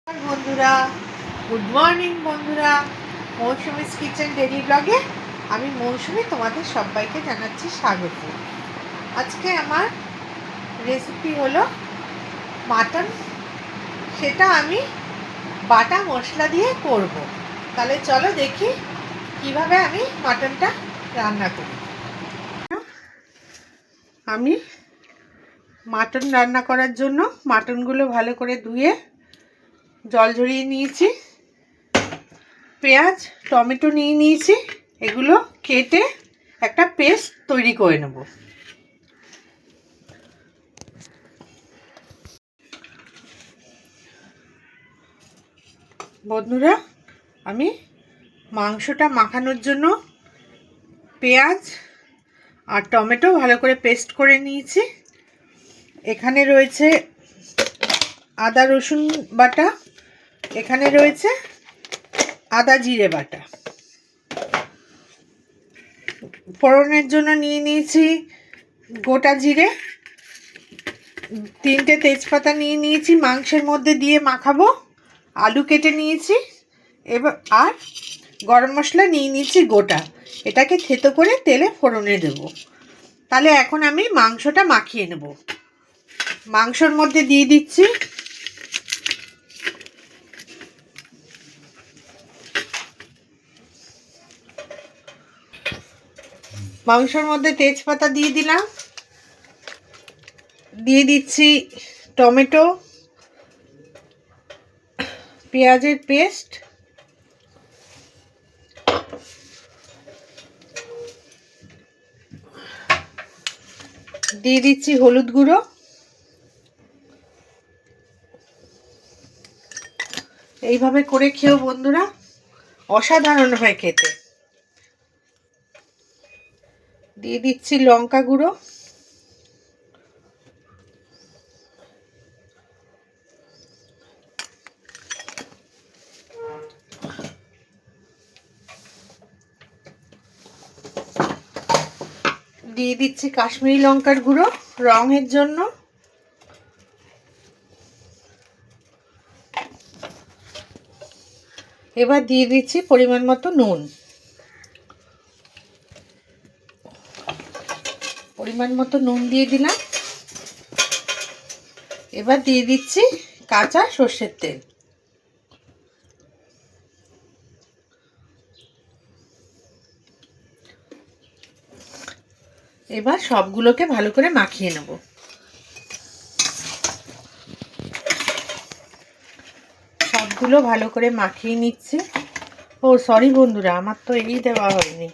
বন্ধুরা, good morning বন্ধুরা। Mousumi's kitchen daily ব্লগে আমি মৌসুমি তোমাদের সবাইকে জানাচ্ছি স্বাগত। আজকে আমার রেসিপি হলো মাটন। সেটা আমি বাটা মশলা দিয়ে করব। তাহলে চলো দেখি কিভাবে আমি মাটনটা রান্না করি। আমি মাটন রান্না করার জন্য মাটনগুলো ভালো করে ধুয়ে জল ঝরিয়ে নিয়েছি। পেঁয়াজ টমেটো নিয়ে নিয়েছি, এগুলো কেটে একটা পেস্ট তৈরি করে নেব। বন্ধুরা, আমি মাংসটা মাখানোর জন্য পেঁয়াজ আর টমেটো ভালো করে পেস্ট করে নিয়েছি। এখানে রয়েছে আদা রসুন বাটা, এখানে রয়েছে আদা জিরে বাটা। ফোড়নের জন্য নিয়ে নিয়েছি গোটা জিরে, 3টে তেজপাতা নিয়ে নিয়েছি, মাংসের মধ্যে দিয়ে মাখাবো। আলু কেটে নিয়েছি, এবার আর গরম মশলা নিয়ে নিয়েছি গোটা। এটাকে থেতো করে তেলে ফোড়নে দেব। তাহলে এখন আমি মাংসটা মাখিয়ে নেব। মাংসর মধ্যে দিয়ে দিচ্ছি তেজপাতা দিয়ে দিলাম, দিয়ে দিচ্ছি টমেটো, পেঁয়াজের পেস্ট, দিয়ে দিচ্ছি হলুদ গুঁড়ো। এইভাবে করে খেও বন্ধুরা, অসাধারণ হয় খেতে। দিয়ে দিচ্ছি লঙ্কা গুঁড়ো, দিয়ে দিচ্ছি কাশ্মীরি লঙ্কার গুঁড়ো রঙের জন্য, এবার দিয়ে দিচ্ছি পরিমাণ মতো নুন। দিয়ে দিলাম। এবার দিয়ে দিচ্ছি কাঁচা সর্ষের তেল। এবার সবগুলোকে ভালো করে মাখিয়ে নেব। সবগুলো ভালো করে মাখিয়ে নিচ্ছি। ও সরি বন্ধুরা, আমার তো এই দেওয়া হয়নি।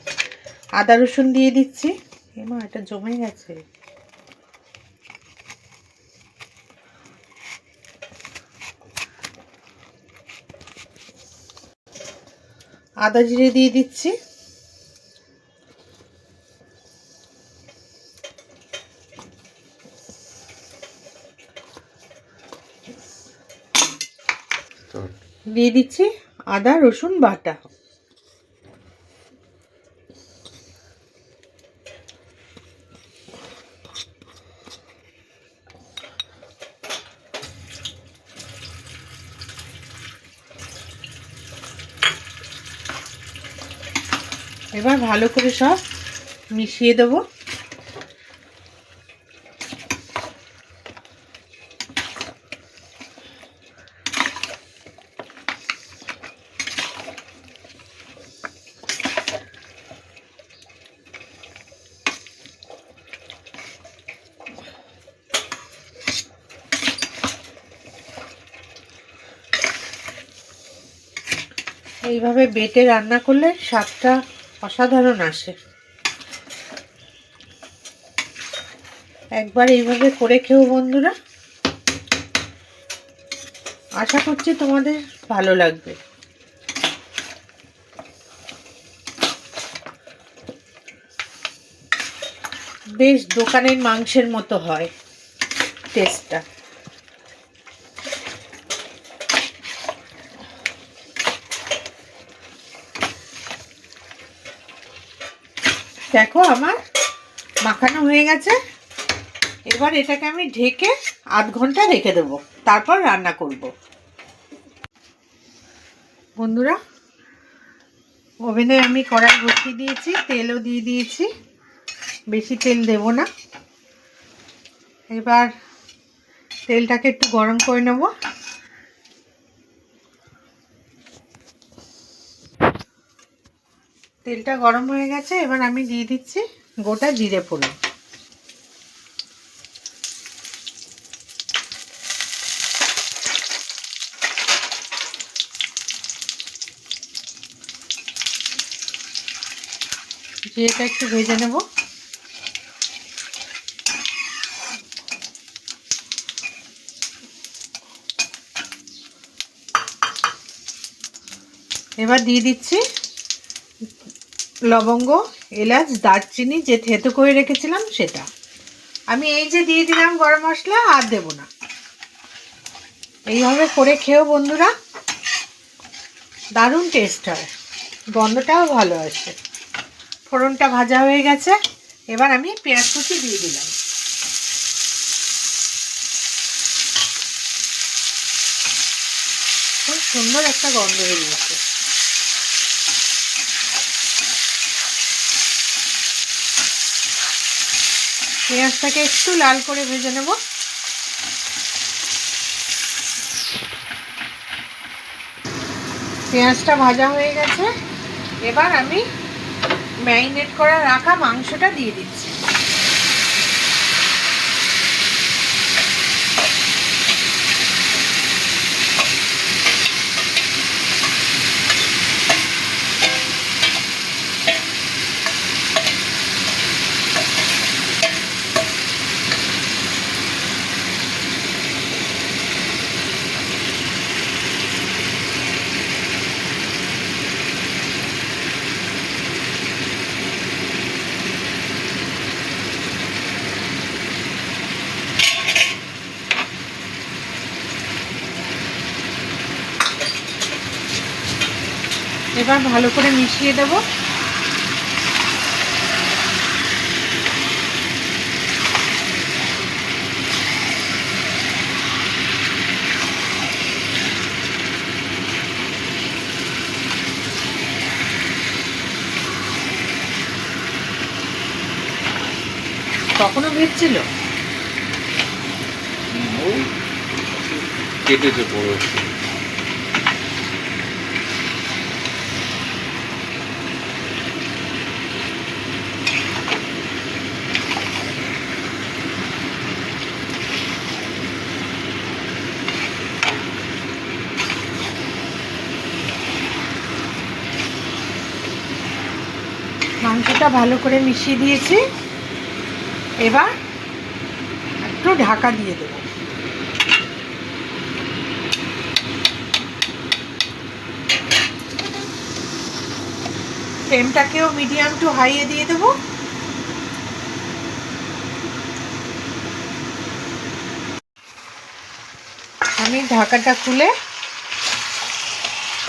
আদা রসুন দিয়ে দিচ্ছি। এমা, এটা জমে গেছে। আদা জিরে দিয়ে দিচ্ছি। দিয়ে দিচ্ছি আদা রসুন বাটা। এবার ভালো করে সব মিশিয়ে দেবো। এইভাবে বেটে রান্না করলে স্বাদটা অসাধারণ আসে। একবার এইভাবে করে খেও বন্ধুরা, আশা করছি তোমাদের ভালো লাগবে। বেশ দোকানের মাংসের মতো হয় টেস্টটা। দেখো আমার মাখানো হয়ে গেছে। এবার এটাকে আমি ঢেকে আধ ঘন্টা রেখে দেবো, তারপর রান্না করব। বন্ধুরা, ওভেনে আমি কড়াই বসিয়ে দিয়েছি, তেলও দিয়ে দিয়েছি, বেশি তেল দেব না। এবার তেলটাকে একটু গরম করে নেব। তেলটা গরম হয়ে গেছে, এবার আমি দিয়ে দিচ্ছি গোটা জিরে ফোড়ন। জিরেটা একটু ভেজে নেব। এবার দিয়ে দিচ্ছি লবঙ্গ, এলাচ, দারচিনি যে থেতো করে রেখেছিলাম সেটা। আমি এই যে দিয়ে দিলাম গরম মশলা, আর দেব না। এইভাবে করে খেও বন্ধুরা, দারুণ টেস্ট হয়, গন্ধটাও ভালো আসে। ফোড়নটা ভাজা হয়ে গেছে, এবার আমি পেঁয়াজ কুচি দিয়ে দিলাম। খুব সুন্দর একটা গন্ধ বেরিয়েছে। পেঁয়াজটাকে একটু লাল করে ভেজে নেব। পেঁয়াজটা ভাজা হয়ে গেছে, এবার আমি ম্যারিনেট করা রাখা মাংসটা দিয়ে দিচ্ছি। এবার ভালো করে মিশিয়ে দেব। কখনো ভিজছিল কেটেছে পড়ে। মাংসটা ভালো করে মিশিয়ে দিয়েছি, এবার একটু ঢাকা দিয়ে দেব। ফ্লেমটাকেও মিডিয়াম টু হাইয়ে দিয়ে দেব। আমি ঢাকাটা খুলে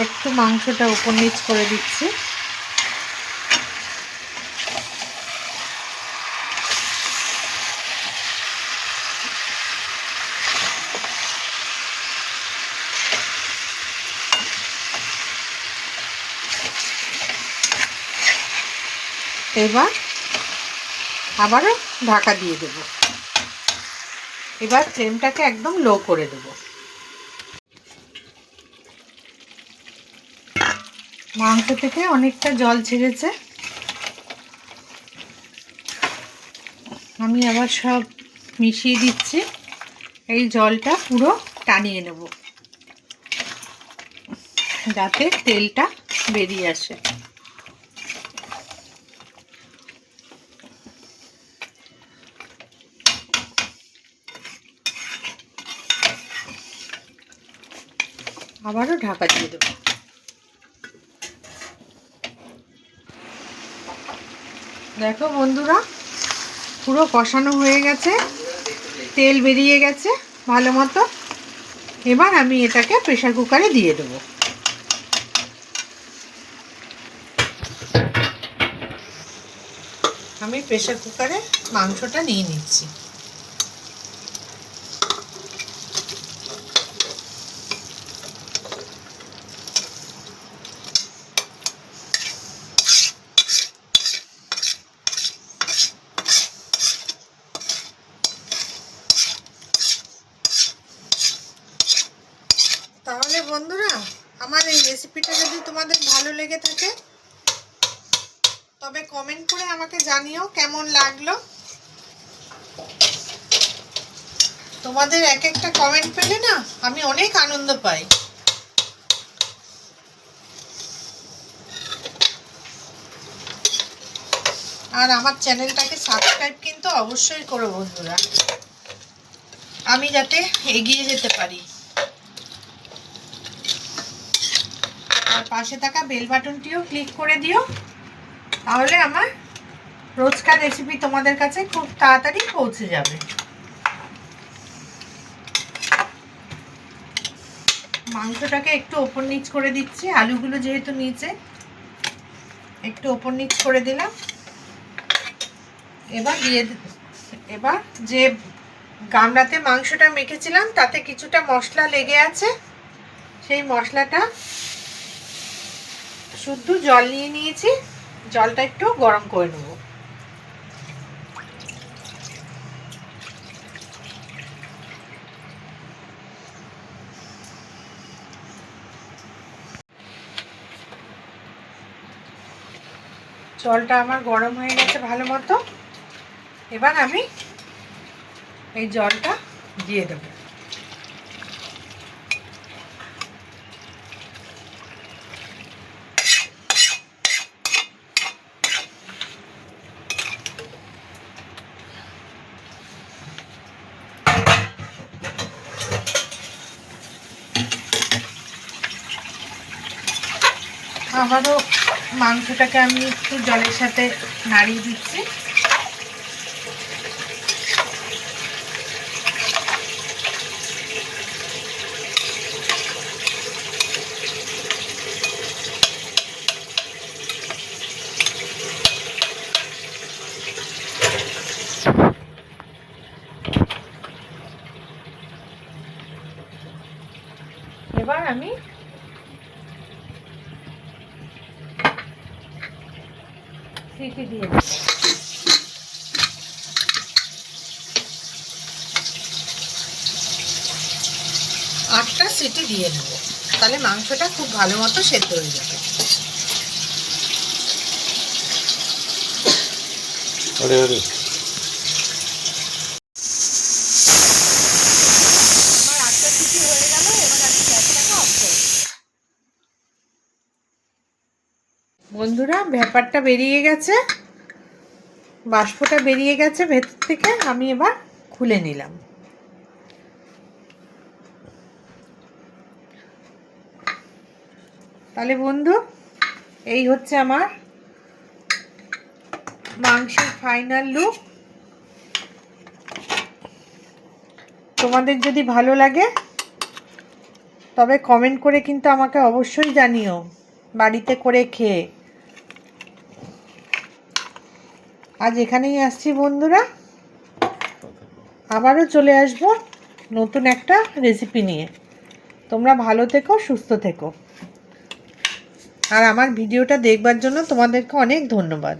একটু মাংসটা উপর নিচ করে দিচ্ছি। এবার আবারও ঢাকা দিয়ে দেব। এবার ফ্লেমটাকে একদম লো করে দেব। মাংস থেকে অনেকটা জল ছেড়েছে, আমি আবার সব মিশিয়ে দিচ্ছি। এই জলটা পুরো টানিয়ে নেব যাতে তেলটা বেরিয়ে আসে। আবারও ঢাকা দিয়ে দেব। দেখো বন্ধুরা, পুরো কষানো হয়ে গেছে, তেল বেরিয়ে গেছে ভালো মতো। এবার আমি এটাকে প্রেসার কুকারে দিয়ে দেবো। আমি প্রেসার কুকারে মাংসটা নিয়ে নিচ্ছি। বন্ধুরা, আমার এই রেসিপিটা যদি তোমাদের ভালো লেগে থাকে তবে কমেন্ট করে আমাকে জানিও কেমন লাগলো। তোমাদের এক একটা কমেন্ট পেলে না আমি অনেক আনন্দ পাই। আর আমার চ্যানেলটাকে সাবস্ক্রাইব কিন্তু অবশ্যই করো বন্ধুরা, আমি যাতে এগিয়ে যেতে পারি। আর পাশে থাকা বেল বাটনটিও ক্লিক করে দিও, তাহলে আমার রোজকার রেসিপি তোমাদের কাছে খুব তাড়াতাড়ি পৌঁছে যাবে। মাংসটাকে একটু ওপর নিচ করে দিচ্ছি, আলুগুলো যেহেতু নিচে একটু ওপর নিচ করে দিলাম। এবার যে গামলাতে মাংসটা মেখেছিলাম তাতে কিছুটা মশলা লেগে আছে, সেই মশলাটা শুদ্ধ জল নিয়ে নিয়েছি, জলটা একটু গরম করে নেব। জলটা আমার গরম হয়ে গেছে ভালো মতো। এবার আমি এই জলটা দিয়ে দেব। আবারও মাংসটাকে আমি একটু জলের সাথে নাড়িয়ে দিচ্ছি। এবার আমি সিটি দিয়ে দেব। 8টা সিটি দিয়ে নেব, তাহলে মাংসটা খুব ভালো মতো সেদ্ধ হয়ে যাবে। আমার 8টা সিটি হয়ে গেল, এবার আমি গ্যাসটাকে অফ করব। বন্ধুরা, ব্যাপারটা বেরিয়ে গেছে, বাষ্পটা বেরিয়ে গেছে ভেতর থেকে। আমি এবার খুলে নিলাম। তাহলে বন্ধু, এই হচ্ছে আমার মাংসের ফাইনাল লুক। তোমাদের যদি ভালো লাগে তবে কমেন্ট করে কিন্তু আমাকে অবশ্যই জানিও, বাড়িতে করে খেয়ে। আজ এখানেই আসছি বন্ধুরা, আবারও চলে আসবো নতুন একটা রেসিপি নিয়ে। তোমরা ভালো থেকো, সুস্থ থেকো। আর আমার ভিডিওটা দেখবার জন্য তোমাদেরকে অনেক ধন্যবাদ।